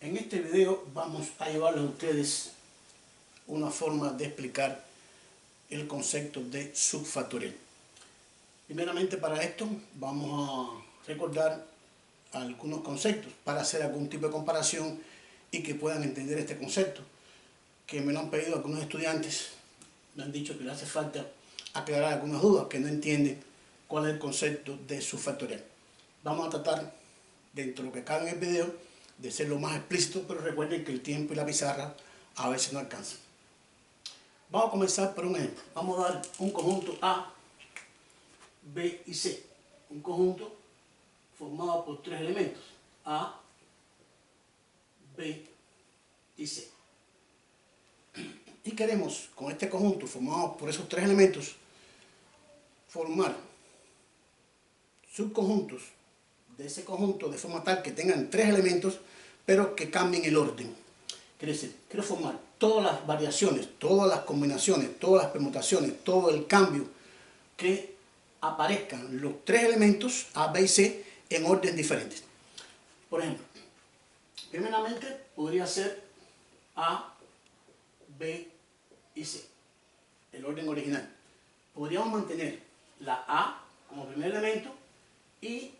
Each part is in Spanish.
En este video vamos a llevarles a ustedes una forma de explicar el concepto de subfactorial. Primeramente, para esto vamos a recordar algunos conceptos para hacer algún tipo de comparación y que puedan entender este concepto, que me lo han pedido algunos estudiantes. Me han dicho que le hace falta aclarar algunas dudas, que no entienden cuál es el concepto de subfactorial. Vamos a tratar, dentro de lo que cabe en el video, de ser lo más explícito, pero recuerden que el tiempo y la pizarra a veces no alcanzan. Vamos a comenzar por un ejemplo. Vamos a dar un conjunto A, B y C. Un conjunto formado por tres elementos: A, B y C. Y queremos, con este conjunto formado por esos tres elementos, formar subconjuntos de ese conjunto de forma tal que tengan tres elementos, pero que cambien el orden. Quiere decir, quiero formar todas las variaciones, todas las combinaciones, todas las permutaciones, todo el cambio que aparezcan los tres elementos A, B y C en orden diferentes. Por ejemplo, primeramente podría ser A, B y C, el orden original. Podríamos mantener la A como primer elemento y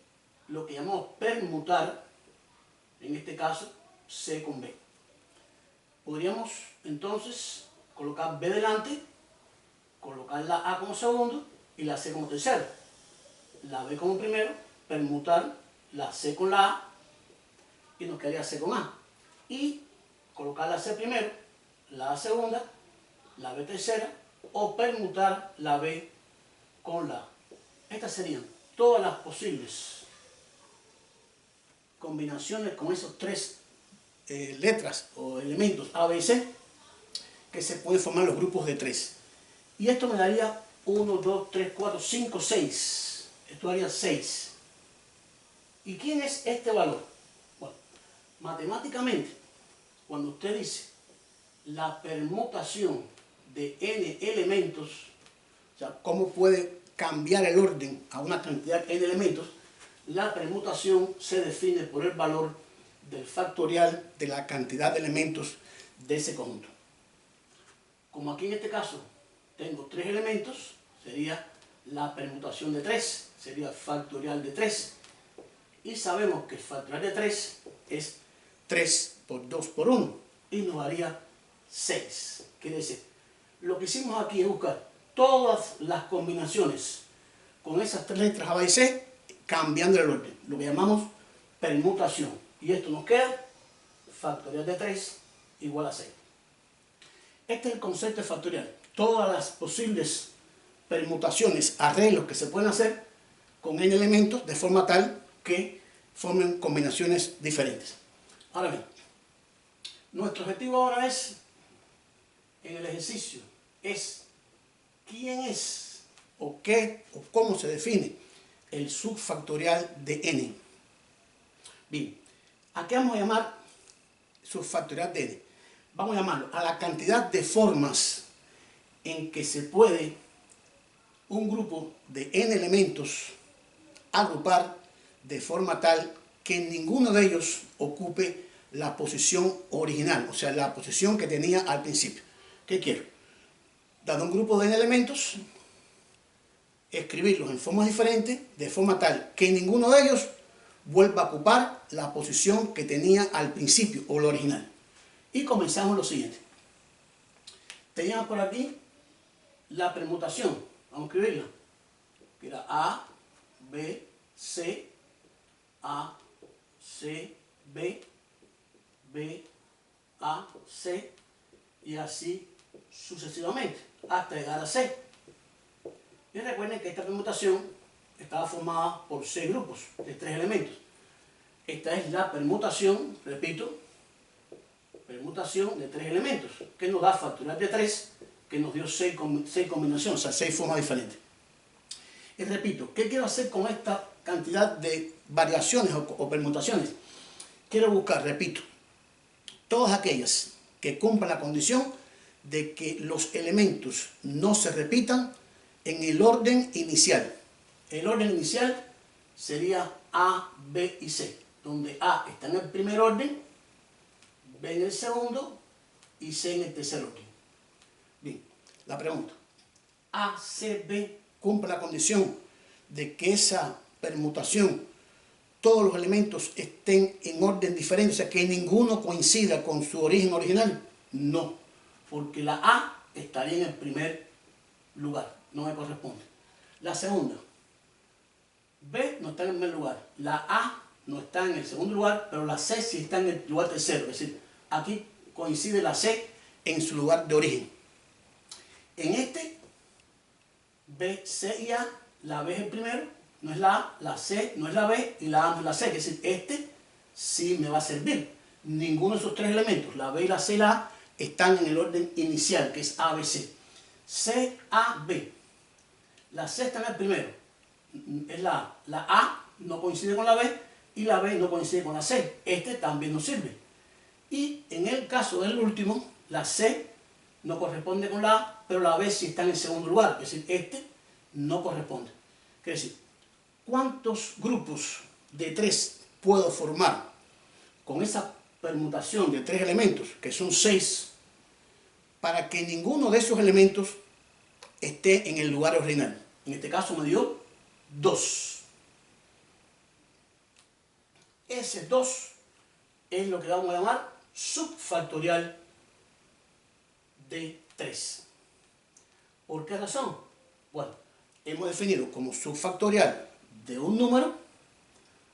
lo que llamamos permutar, en este caso C con B. Podríamos entonces colocar B delante, colocar la A como segundo y la C como tercero, la B como primero, permutar la C con la A y nos quedaría C con A, y colocar la C primero, la A segunda, la B tercera, o permutar la B con la A. Estas serían todas las posibles combinaciones con esos tres letras o elementos A, B y C que se pueden formar los grupos de 3. Y esto me daría 1, 2, 3, 4, 5, 6. Esto daría 6. ¿Y quién es este valor? Bueno, matemáticamente, cuando usted dice la permutación de n elementos, o sea, cómo puede cambiar el orden a una cantidad n elementos, la permutación se define por el valor del factorial de la cantidad de elementos de ese conjunto. Como aquí en este caso tengo tres elementos, sería la permutación de 3, sería factorial de 3. Y sabemos que el factorial de 3 es 3 por 2 por 1 y nos daría 6. Quiere decir, lo que hicimos aquí es buscar todas las combinaciones con esas tres letras A, B y C, cambiando el orden, lo que llamamos permutación. Y esto nos queda factorial de 3 igual a 6. Este es el concepto de factorial. Todas las posibles permutaciones, arreglos que se pueden hacer con n elementos de forma tal que formen combinaciones diferentes. Ahora bien, nuestro objetivo ahora es, en el ejercicio, es quién es o qué o cómo se define el subfactorial de n. Bien, ¿a qué vamos a llamar subfactorial de n? Vamos a llamarlo a la cantidad de formas en que se puede un grupo de n elementos agrupar de forma tal que ninguno de ellos ocupe la posición original, o sea, la posición que tenía al principio. ¿Qué quiero? Dado un grupo de n elementos, escribirlos en formas diferentes, de forma tal que ninguno de ellos vuelva a ocupar la posición que tenía al principio, o lo original. Y comenzamos lo siguiente. Teníamos por aquí la permutación. Vamos a escribirla. Que era A, B, C, A, C, B, B, A, C, y así sucesivamente, hasta llegar a C. Y recuerden que esta permutación estaba formada por 6 grupos de 3 elementos. Esta es la permutación, repito, permutación de 3 elementos, que nos da factorial de 3, que nos dio 6 combinaciones, o sea, 6 formas diferentes. Y repito, ¿qué quiero hacer con esta cantidad de variaciones o permutaciones? Quiero buscar, repito, todas aquellas que cumplan la condición de que los elementos no se repitan en el orden inicial. El orden inicial sería A, B y C, donde A está en el primer orden, B en el segundo y C en el tercer orden. Bien, la pregunta. A, C, B cumple la condición de que esa permutación, todos los elementos estén en orden diferente, o sea, que ninguno coincida con su origen original. No, porque la A estaría en el primer lugar, no me corresponde. La segunda, B no está en el primer lugar, la A no está en el segundo lugar, pero la C sí está en el lugar tercero, es decir, aquí coincide la C en su lugar de origen. En este, B, C y A, la B es el primero, no es la A, la C no es la B y la A no es la C, es decir, este sí me va a servir. Ninguno de esos tres elementos, la B, la C y la A, están en el orden inicial, que es A, B, C. C, A, B. La C está en el primero, es la A. La A no coincide con la B y la B no coincide con la C. Este también nos sirve. Y en el caso del último, la C no corresponde con la A, pero la B sí está en el segundo lugar, es decir, este no corresponde. Quiere decir, ¿cuántos grupos de 3 puedo formar con esa permutación de 3 elementos, que son 6, para que ninguno de esos elementos esté en el lugar original? En este caso me dio 2. Ese 2 es lo que vamos a llamar subfactorial de 3. ¿Por qué razón? Bueno, hemos definido como subfactorial de un número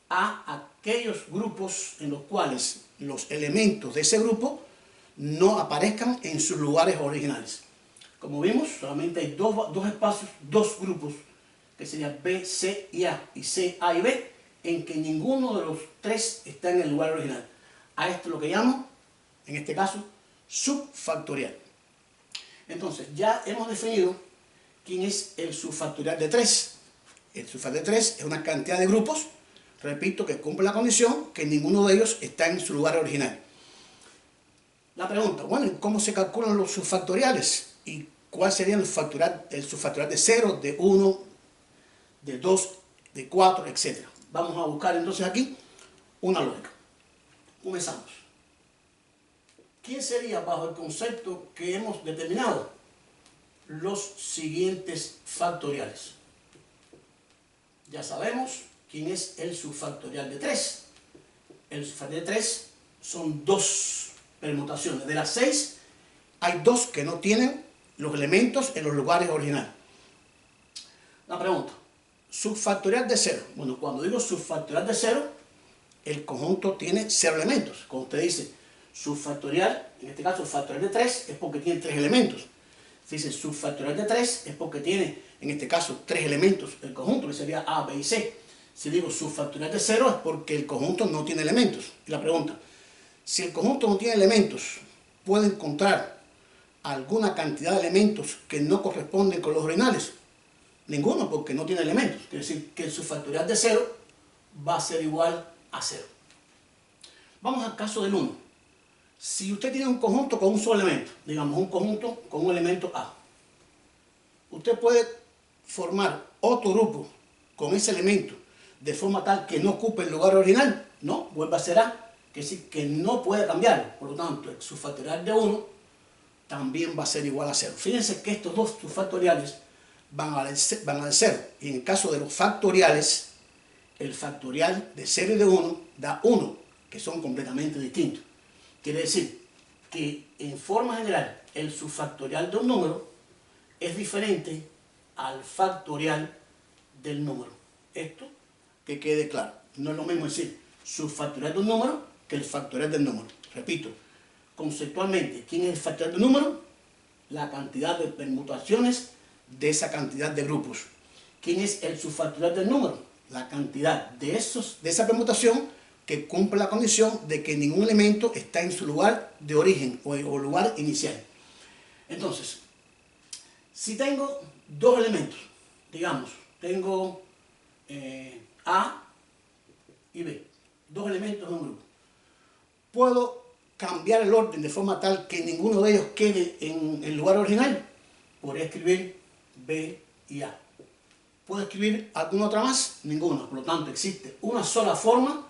a aquellos grupos en los cuales los elementos de ese grupo no aparezcan en sus lugares originales. Como vimos, solamente hay dos espacios, dos grupos, que serían B, C y A, y C, A y B, en que ninguno de los tres está en el lugar original. A esto lo que llamo, en este caso, subfactorial. Entonces, ya hemos definido quién es el subfactorial de 3. El subfactorial de 3 es una cantidad de grupos, repito, que cumple la condición que ninguno de ellos está en su lugar original. La pregunta, bueno, ¿cómo se calculan los subfactoriales? ¿Y cuál sería el subfactorial de 0, de 1, de 2, de 4, etcétera? Vamos a buscar entonces aquí una lógica. Comenzamos. ¿Quién sería, bajo el concepto que hemos determinado, los siguientes factoriales? Ya sabemos quién es el subfactorial de 3. El subfactorial de 3 son 2 permutaciones. De las 6, hay 2 que no tienen los elementos en los lugares originales. La pregunta, subfactorial de 0. Bueno, cuando digo subfactorial de 0, el conjunto tiene 0 elementos. Cuando usted dice subfactorial, en este caso factorial de 3, es porque tiene 3 elementos. Si dice subfactorial de 3, es porque tiene, en este caso, 3 elementos el conjunto, que sería A, B y C. Si digo subfactorial de 0, es porque el conjunto no tiene elementos. Y la pregunta, si el conjunto no tiene elementos, ¿puedo encontrar alguna cantidad de elementos que no corresponden con los originales? Ninguno, porque no tiene elementos. Quiere decir que el subfactorial de 0 va a ser igual a 0. Vamos al caso del 1. Si usted tiene un conjunto con un solo elemento, digamos un conjunto con un elemento A, usted puede formar otro grupo con ese elemento de forma tal que no ocupe el lugar original. No, vuelve a ser A, que es decir, que no puede cambiar. Por lo tanto, el subfactorial de 1 también va a ser igual a 0. Fíjense que estos dos subfactoriales van a dar 0. Y en el caso de los factoriales, el factorial de 0 y de 1 da 1, que son completamente distintos. Quiere decir que en forma general el subfactorial de un número es diferente al factorial del número. Esto que quede claro. No es lo mismo decir subfactorial de un número que el factorial del número. Repito, conceptualmente, ¿quién es el factorial de un número? La cantidad de permutaciones de esa cantidad de grupos. ¿Quién es el subfactorial del número? La cantidad de esa permutación que cumple la condición de que ningún elemento está en su lugar de origen o lugar inicial. Entonces, si tengo dos elementos, digamos, tengo A y B, dos elementos en un grupo, ¿puedo cambiar el orden de forma tal que ninguno de ellos quede en el lugar original? Podría escribir B y A. ¿Puedo escribir alguna otra más? Ninguna. Por lo tanto, existe una sola forma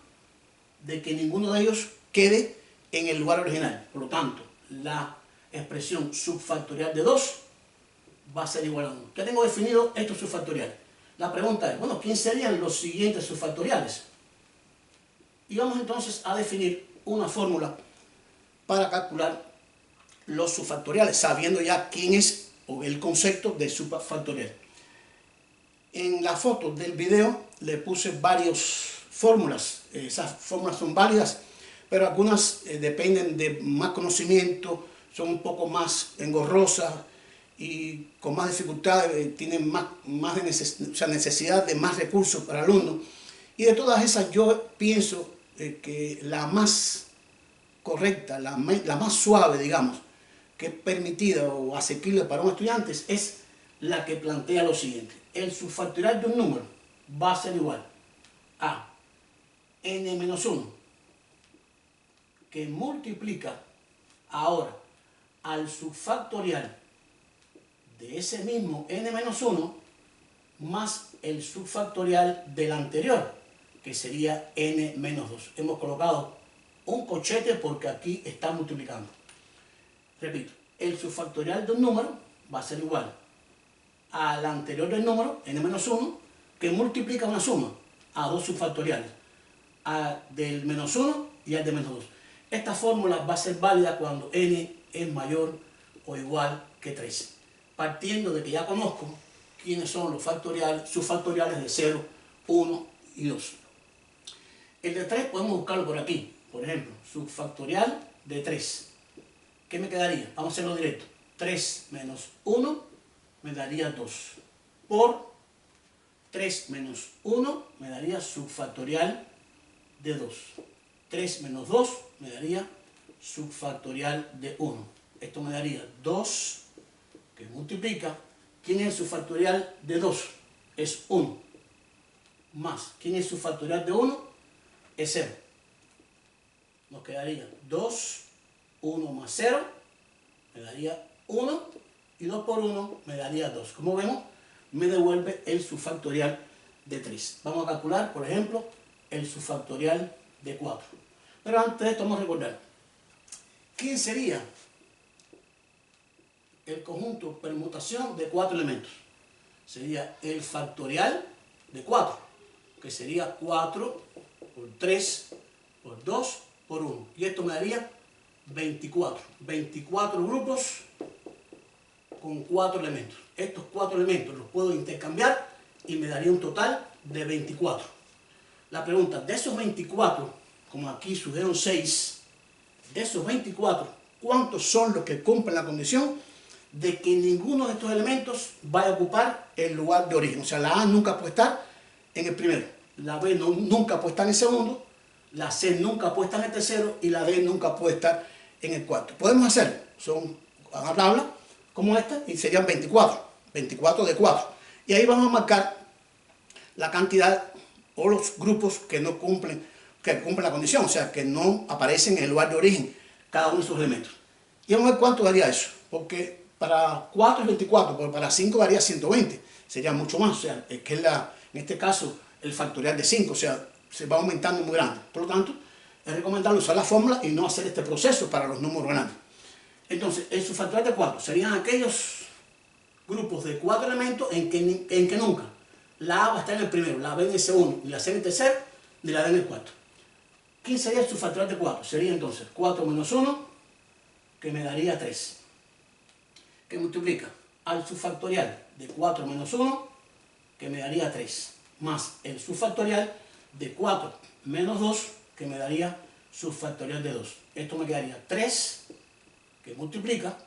de que ninguno de ellos quede en el lugar original. Por lo tanto, la expresión subfactorial de 2 va a ser igual a 1. Ya tengo definido estos subfactoriales. La pregunta es, bueno, ¿quién serían los siguientes subfactoriales? Y vamos entonces a definir una fórmula para calcular los subfactoriales, sabiendo ya quién es o el concepto de subfactorial. En la foto del video le puse varias fórmulas. Esas fórmulas son válidas, pero algunas dependen de más conocimiento, son un poco más engorrosas y con más dificultades, tienen más necesidad de más recursos para el alumno. Y de todas esas yo pienso que la más correcta, la más suave, digamos, que es permitida o asequible para un estudiante es la que plantea lo siguiente. El subfactorial de un número va a ser igual a n-1, que multiplica ahora al subfactorial de ese mismo n-1 más el subfactorial del anterior, que sería n-2. Hemos colocado un corchete porque aquí está multiplicando. Repito, el subfactorial de un número va a ser igual al anterior del número, n-1, que multiplica una suma a dos subfactoriales, del menos 1 y al de menos 2. Esta fórmula va a ser válida cuando n es mayor o igual que 3, partiendo de que ya conozco quiénes son los subfactoriales de 0, 1 y 2. El de 3 podemos buscarlo por aquí. Por ejemplo, subfactorial de 3. ¿Qué me quedaría? Vamos a hacerlo directo. 3 menos 1 me daría 2. Por 3 menos 1 me daría subfactorial de 2. 3 menos 2 me daría subfactorial de 1. Esto me daría 2, que multiplica. ¿Quién es el subfactorial de 2? Es 1. Más, ¿quién es el subfactorial de 1? Es 0. Nos quedaría 2, 1 más 0, me daría 1, y 2 por 1 me daría 2. Como vemos, me devuelve el subfactorial de 3. Vamos a calcular, por ejemplo, el subfactorial de 4. Pero antes de esto vamos a recordar, ¿quién sería el conjunto permutación de 4 elementos? Sería el factorial de 4, que sería 4 por 3 por 2 por 1. Y esto me daría 24. 24 grupos con 4 elementos. Estos 4 elementos los puedo intercambiar y me daría un total de 24. La pregunta, de esos 24, como aquí surgieron 6, de esos 24, ¿cuántos son los que cumplen la condición de que ninguno de estos elementos vaya a ocupar el lugar de origen? O sea, la A nunca puede estar en el primero, la B nunca puede estar en el segundo, la C nunca puede estar en el tercero y la D nunca puede estar en el cuarto. Podemos hacerlo, son una tabla como esta y serían 24, 24 de 4. Y ahí vamos a marcar la cantidad o los grupos que no cumplen, que cumplen la condición, o sea, que no aparecen en el lugar de origen cada uno de sus elementos. Y vamos a ver cuánto daría eso, porque para 4 es 24, pero para 5 daría 120, sería mucho más, o sea, es que en este caso el factorial de 5, o sea, se va aumentando muy grande. Por lo tanto, es recomendable usar la fórmula y no hacer este proceso para los números grandes. Entonces, el subfactorial de 4 serían aquellos grupos de 4 elementos en que nunca la A va a estar en el primero, la B en el segundo, ni la C en el tercero, ni la D en el cuarto. ¿Quién sería el subfactorial de 4? Sería entonces 4 menos 1, que me daría 3. Que multiplica al subfactorial de 4 menos 1, que me daría 3. Más el subfactorial de 4 menos 2, que me daría subfactorial de 2. Esto me quedaría 3, que multiplica.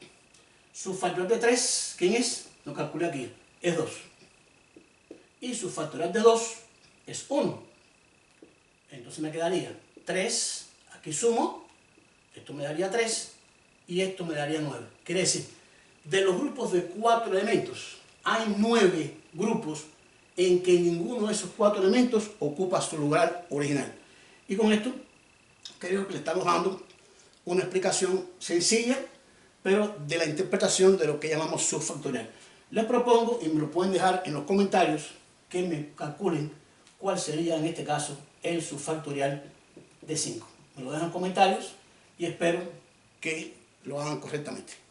Subfactorial de 3, ¿quién es? Lo calculé aquí, es 2. Y subfactorial de 2 es 1. Entonces me quedaría 3, aquí sumo, esto me daría 3, y esto me daría 9. Quiere decir, de los grupos de 4 elementos, hay 9 grupos en que ninguno de esos 4 elementos ocupa su lugar original. Y con esto, creo que le estamos dando una explicación sencilla, pero de la interpretación de lo que llamamos subfactorial. Les propongo, y me lo pueden dejar en los comentarios, que me calculen cuál sería en este caso el subfactorial de 5. Me lo dejan en comentarios y espero que lo hagan correctamente.